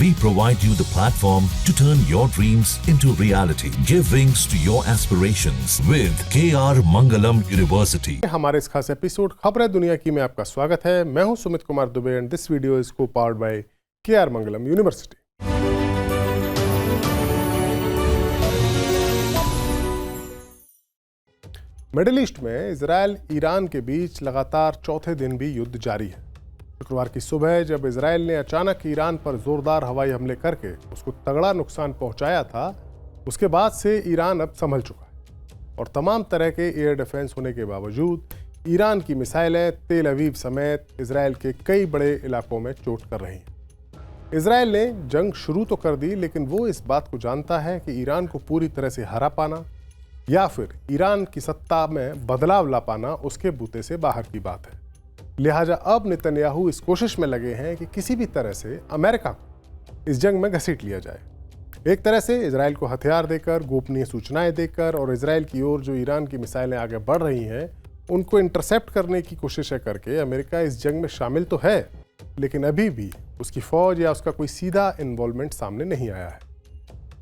We provide you the platform to turn your dreams into reality. Give wings to your aspirations with KR Mangalam University. हमारे इस खास episode खबरें दुनिया की में आपका स्वागत है। मैं हूं Sumit Kumar Dubey and this video is co-powered by KR Mangalam University. Middle East में इजराइल ईरान के बीच लगातार चौथे दिन भी युद्ध जारी है। शुक्रवार की सुबह जब इजराइल ने अचानक ईरान पर जोरदार हवाई हमले करके उसको तगड़ा नुकसान पहुंचाया था, उसके बाद से ईरान अब संभल चुका है और तमाम तरह के एयर डिफेंस होने के बावजूद ईरान की मिसाइलें तेल अवीव समेत इजराइल के कई बड़े इलाकों में चोट कर रही हैं। इजराइल ने जंग शुरू तो कर दी, लेकिन वो इस बात को जानता है कि ईरान को पूरी तरह से हरा पाना या फिर ईरान की सत्ता में बदलाव ला पाना उसके बूते से बाहर की बात है। लिहाजा अब नेतन्याहू इस कोशिश में लगे हैं कि किसी भी तरह से अमेरिका को इस जंग में घसीट लिया जाए। एक तरह से इजराइल को हथियार देकर, गोपनीय सूचनाएं देकर और इजराइल की ओर जो ईरान की मिसाइलें आगे बढ़ रही हैं उनको इंटरसेप्ट करने की कोशिशें करके अमेरिका इस जंग में शामिल तो है, लेकिन अभी भी उसकी फौज या उसका कोई सीधा इन्वॉल्वमेंट सामने नहीं आया है।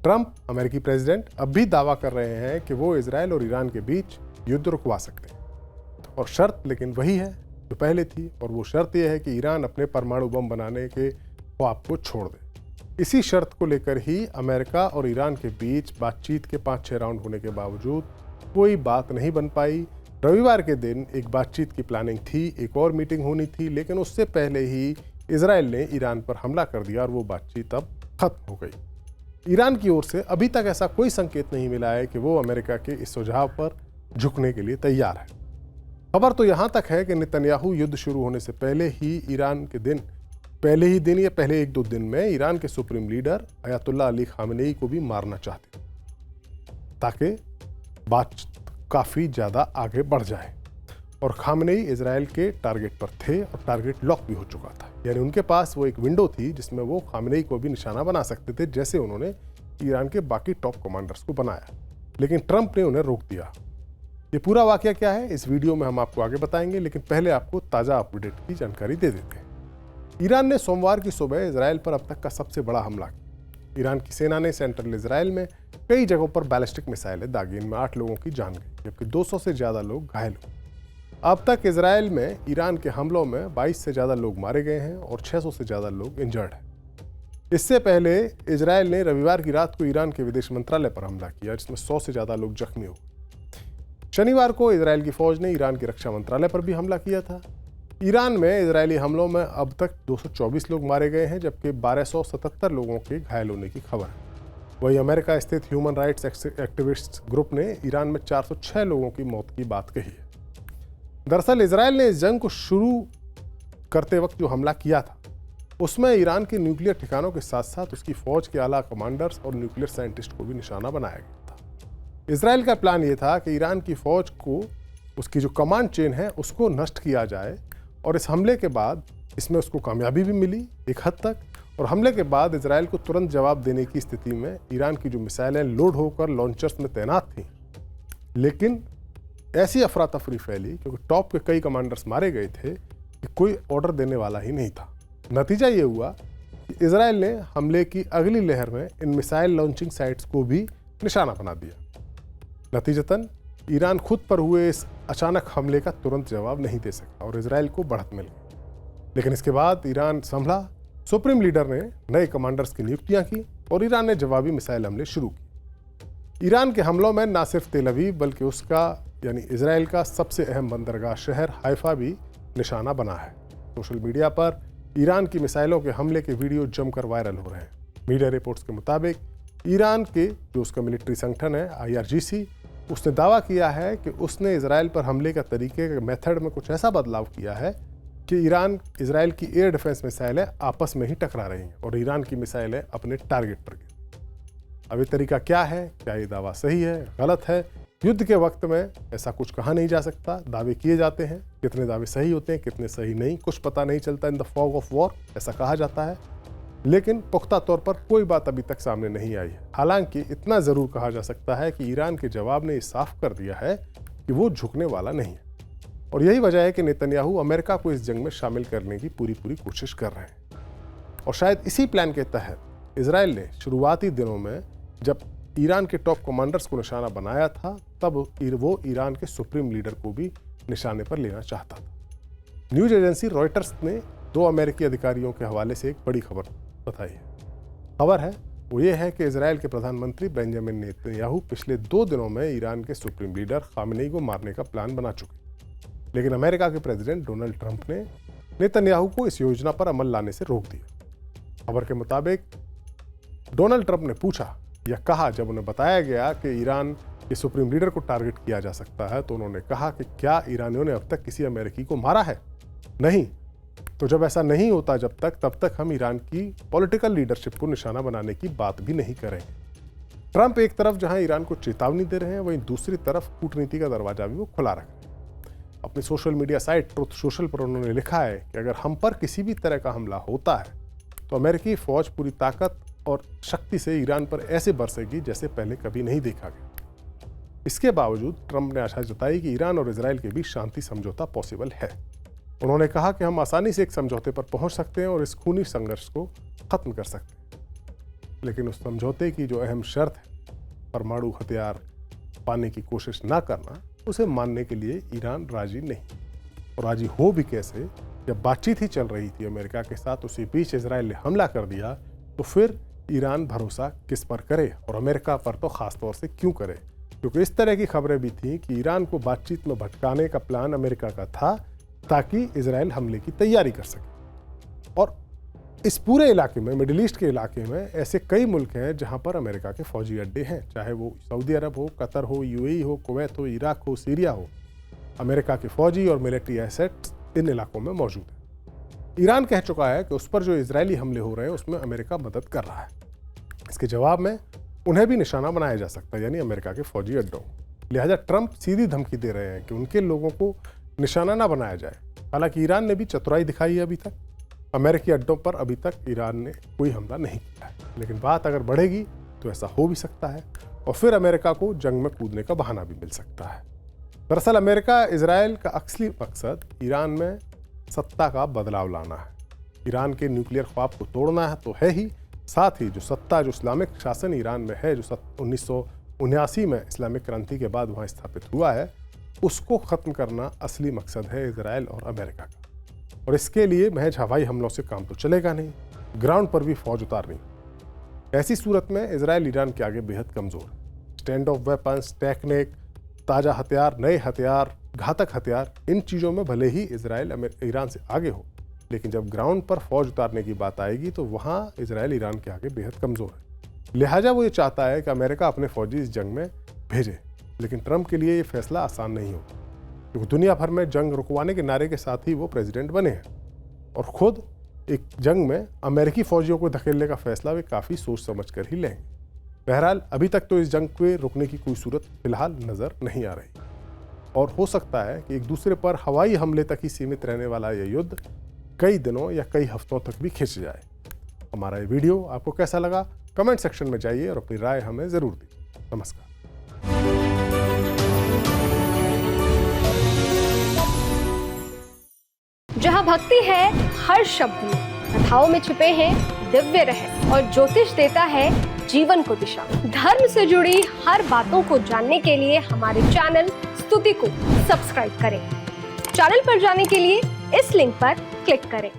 ट्रंप अमेरिकी प्रेसिडेंट अब भी दावा कर रहे हैं कि वो इजराइल और ईरान के बीच युद्ध रुकवा सकते हैं और शर्त लेकिन वही है जो पहले थी, और वो शर्त यह है कि ईरान अपने परमाणु बम बनाने के ख्वाब को छोड़ दे। इसी शर्त को लेकर ही अमेरिका और ईरान के बीच बातचीत के 5-6 राउंड होने के बावजूद कोई बात नहीं बन पाई। रविवार के दिन एक बातचीत की प्लानिंग थी, एक और मीटिंग होनी थी, लेकिन उससे पहले ही इजराइल ने ईरान पर हमला कर दिया और वो बातचीत अब खत्म हो गई। ईरान की ओर से अभी तक ऐसा कोई संकेत नहीं मिला है कि वो अमेरिका के इस सुझाव पर झुकने के लिए तैयार है। खबर तो यहां तक है कि नेतन्याहू युद्ध शुरू होने से पहले ही पहले ही दिन या पहले 1-2 दिन में ईरान के supreme leader Ayatollah Ali Khamenei को भी मारना चाहते ताकि बात काफी ज्यादा आगे बढ़ जाए। और खामेनेई इजराइल के टारगेट पर थे और टारगेट लॉक भी हो चुका था, यानी उनके पास वो एक विंडो थी जिसमें वो खामेनेई को भी निशाना बना सकते थे, जैसे उन्होंने ईरान के बाकी टॉप कमांडर्स को बनाया। लेकिन ट्रंप ने उन्हें रोक दिया। ये पूरा वाकया क्या है इस वीडियो में हम आपको आगे बताएंगे, लेकिन पहले आपको ताज़ा अपडेट की जानकारी दे देते हैं। ईरान ने सोमवार की सुबह इजराइल पर अब तक का सबसे बड़ा हमला किया। ईरान की सेना ने सेंट्रल इजराइल में कई जगहों पर बैलिस्टिक मिसाइलें दागी। इनमें 8 लोगों की जान गई, जबकि 200 से ज़्यादा लोग घायल हुए। अब तक इजराइल में ईरान के हमलों में 22 से ज़्यादा लोग मारे गए हैं और 600 से ज़्यादा लोग इंजर्ड हैं। इससे पहले इजराइल ने रविवार की रात को ईरान के विदेश मंत्रालय पर हमला किया, जिसमें 100 से ज़्यादा लोग जख्मी हुए। शनिवार को इजराइल की फौज ने ईरान के रक्षा मंत्रालय पर भी हमला किया था। ईरान में इजरायली हमलों में अब तक 224 लोग मारे गए हैं, जबकि 1277 लोगों के घायल होने की खबर है। वहीं अमेरिका स्थित ह्यूमन राइट्स एक्टिविस्ट ग्रुप ने ईरान में 406 लोगों की मौत की बात कही है। दरअसल इजराइल ने इस जंग को शुरू करते वक्त जो हमला किया था उसमें ईरान के न्यूक्लियर ठिकानों के साथ साथ उसकी फौज के आला कमांडर्स और न्यूक्लियर साइंटिस्ट को भी निशाना बनाया गया था। इजराइल का प्लान ये था कि ईरान की फौज को उसकी जो कमांड चेन है उसको नष्ट किया जाए, और इस हमले के बाद इसमें उसको कामयाबी भी मिली एक हद तक। और हमले के बाद इजराइल को तुरंत जवाब देने की स्थिति में ईरान की जो मिसाइलें लोड होकर लॉन्चर्स में तैनात थीं, लेकिन ऐसी अफरा तफरी फैली क्योंकि टॉप के कई कमांडर्स मारे गए थे कि कोई ऑर्डर देने वाला ही नहीं था। नतीजा ये हुआ कि इजराइल ने हमले की अगली लहर में इन मिसाइल लॉन्चिंग साइट्स को भी निशाना बना दिया। नतीजतन ईरान खुद पर हुए इस अचानक हमले का तुरंत जवाब नहीं दे सका और इजराइल को बढ़त मिल गई। लेकिन इसके बाद ईरान संभला, सुप्रीम लीडर ने नए कमांडर्स की नियुक्तियां की और ईरान ने जवाबी मिसाइल हमले शुरू किए। ईरान के हमलों में न सिर्फ तेल अवीव बल्कि उसका यानी इजराइल का सबसे अहम बंदरगाह शहर हाइफा भी निशाना बना है। सोशल मीडिया पर ईरान की मिसाइलों के हमले के वीडियो जमकर वायरल हो रहे हैं। मीडिया रिपोर्ट्स के मुताबिक ईरान के जो उसका मिलिट्री संगठन है IRGC, उसने दावा किया है कि उसने इजराइल पर हमले का तरीके के मेथड में कुछ ऐसा बदलाव किया है कि इजराइल की एयर डिफेंस मिसाइलें आपस में ही टकरा रही हैं और ईरान की मिसाइलें अपने टारगेट पर गिरी। अब ये तरीका क्या है, क्या ये दावा सही है, गलत है? युद्ध के वक्त में ऐसा कुछ कहा नहीं जा सकता। दावे किए जाते हैं, कितने दावे सही होते हैं कितने सही नहीं कुछ पता नहीं चलता। In the fog of war ऐसा कहा जाता है, लेकिन पुख्ता तौर पर कोई बात अभी तक सामने नहीं आई है। हालांकि इतना जरूर कहा जा सकता है कि ईरान के जवाब ने साफ कर दिया है कि वो झुकने वाला नहीं है, और यही वजह है कि नेतन्याहू अमेरिका को इस जंग में शामिल करने की पूरी कोशिश कर रहे हैं। और शायद इसी प्लान के तहत इजराइल ने शुरुआती दिनों में जब ईरान के टॉप कमांडर्स को निशाना बनाया था, तब वो ईरान के सुप्रीम लीडर को भी निशाने पर लेना चाहता था। न्यूज एजेंसी रॉयटर्स ने 2 अमेरिकी अधिकारियों के हवाले से एक बड़ी खबर बताई है। खबर है वो ये है कि इजराइल के प्रधानमंत्री बेंजामिन नेतन्याहू पिछले 2 दिनों में ईरान के सुप्रीम लीडर खामेनेई को मारने का प्लान बना चुके, लेकिन अमेरिका के प्रेसिडेंट डोनाल्ड ट्रंप ने नेतन्याहू को इस योजना पर अमल लाने से रोक दिया। खबर के मुताबिक डोनाल्ड ट्रंप ने पूछा या कहा, जब उन्हें बताया गया कि ईरान के सुप्रीम लीडर को टारगेट किया जा सकता है, तो उन्होंने कहा कि क्या ईरानियों ने अब तक किसी अमेरिकी को मारा है? नहीं। तो जब ऐसा नहीं होता तब तक हम ईरान की पॉलिटिकल लीडरशिप को निशाना बनाने की बात भी नहीं करेंगे। ट्रंप एक तरफ जहां ईरान को चेतावनी दे रहे हैं, वहीं दूसरी तरफ कूटनीति का दरवाजा भी वो खुला रख रहे हैं। अपनी social media site truth social पर उन्होंने लिखा है कि अगर हम पर किसी भी तरह का हमला होता है तो अमेरिकी फौज पूरी ताकत और शक्ति से ईरान पर ऐसे बरसेगी जैसे पहले कभी नहीं देखा गया। इसके बावजूद ट्रंप ने आशा जताई कि ईरान और इजराइल के बीच शांति समझौता पॉसिबल है। उन्होंने कहा कि हम आसानी से एक समझौते पर पहुंच सकते हैं और इस खूनी संघर्ष को खत्म कर सकते हैं, लेकिन उस समझौते की जो अहम शर्त है, परमाणु हथियार पाने की कोशिश ना करना, उसे मानने के लिए ईरान राजी नहीं। और राजी हो भी कैसे, जब बातचीत ही चल रही थी अमेरिका के साथ, उसी बीच इजराइल ने हमला कर दिया, तो फिर ईरान भरोसा किस पर करे और अमेरिका पर तो खास तौर से क्यों करे? क्योंकि इस तरह की खबरें भी थी कि ईरान को बातचीत में भटकाने का प्लान अमेरिका का था ताकि इजराइल हमले की तैयारी कर सके। और इस पूरे इलाके में, मिडिल ईस्ट के इलाके में ऐसे कई मुल्क हैं जहां पर अमेरिका के फौजी अड्डे हैं, चाहे वो सऊदी अरब हो, कतर हो, यूएई हो, कुवैत हो, इराक हो, सीरिया हो। अमेरिका के फौजी और मिलिट्री एसेट्स इन इलाकों में मौजूद हैं। ईरान कह चुका है कि उस पर जो इजरायली हमले हो रहे हैं उसमें अमेरिका मदद कर रहा है। इसके जवाब में उन्हें भी निशाना बनाया जा सकता है, यानी अमेरिका के फौजी अड्डों। लिहाजा ट्रंप सीधी धमकी दे रहे हैं कि उनके लोगों को निशाना ना बनाया जाए। हालांकि ईरान ने भी चतुराई दिखाई है अभी तक। अमेरिकी अड्डों पर अभी तक ईरान ने कोई हमला नहीं किया है, लेकिन बात अगर बढ़ेगी तो ऐसा हो भी सकता है और फिर अमेरिका को जंग में कूदने का बहाना भी मिल सकता है। दरअसल अमेरिका इजराइल का असली मकसद ईरान में सत्ता का बदलाव लाना है। ईरान के न्यूक्लियर ख्वाब को तोड़ना है तो है ही, साथ ही जो सत्ता, जो इस्लामिक शासन ईरान में है, जो 1979 में इस्लामिक क्रांति के बाद वहाँ स्थापित हुआ है, उसको ख़त्म करना असली मकसद है इजराइल और अमेरिका का। और इसके लिए महज हवाई हमलों से काम तो चलेगा नहीं, ग्राउंड पर भी फौज उतारनी। ऐसी सूरत में इजराइल ईरान के आगे बेहद कमज़ोर है। स्टैंड ऑफ वेपन्स, टेक्निक, ताज़ा हथियार, नए हथियार, घातक हथियार, इन चीज़ों में भले ही इजराइल ईरान से आगे हो, लेकिन जब ग्राउंड पर फौज उतारने की बात आएगी तो वहाँ इजराइल ईरान के आगे बेहद कमज़ोर है। लिहाजा वो ये चाहता है कि अमेरिका अपने फौजी इस जंग में भेजे, लेकिन ट्रंप के लिए ये फैसला आसान नहीं होगा, क्योंकि दुनिया भर में जंग रुकवाने के नारे के साथ ही वो प्रेसिडेंट बने हैं और खुद एक जंग में अमेरिकी फौजियों को धकेलने का फैसला वे काफ़ी सोच समझ कर ही लेंगे। बहरहाल अभी तक तो इस जंग के रुकने की कोई सूरत फिलहाल नज़र नहीं आ रही और हो सकता है कि एक दूसरे पर हवाई हमले तक ही सीमित रहने वाला यह युद्ध कई दिनों या कई हफ्तों तक भी खिंच जाए। हमारा ये वीडियो आपको कैसा लगा, कमेंट सेक्शन में जाइए और अपनी राय हमें ज़रूर दीजिए। नमस्कार। जहाँ भक्ति है हर शब्द में, कथाओं में छुपे हैं दिव्य रहस्य और ज्योतिष देता है जीवन को दिशा। धर्म से जुड़ी हर बातों को जानने के लिए हमारे चैनल स्तुति को सब्सक्राइब करें। चैनल पर जाने के लिए इस लिंक पर क्लिक करें।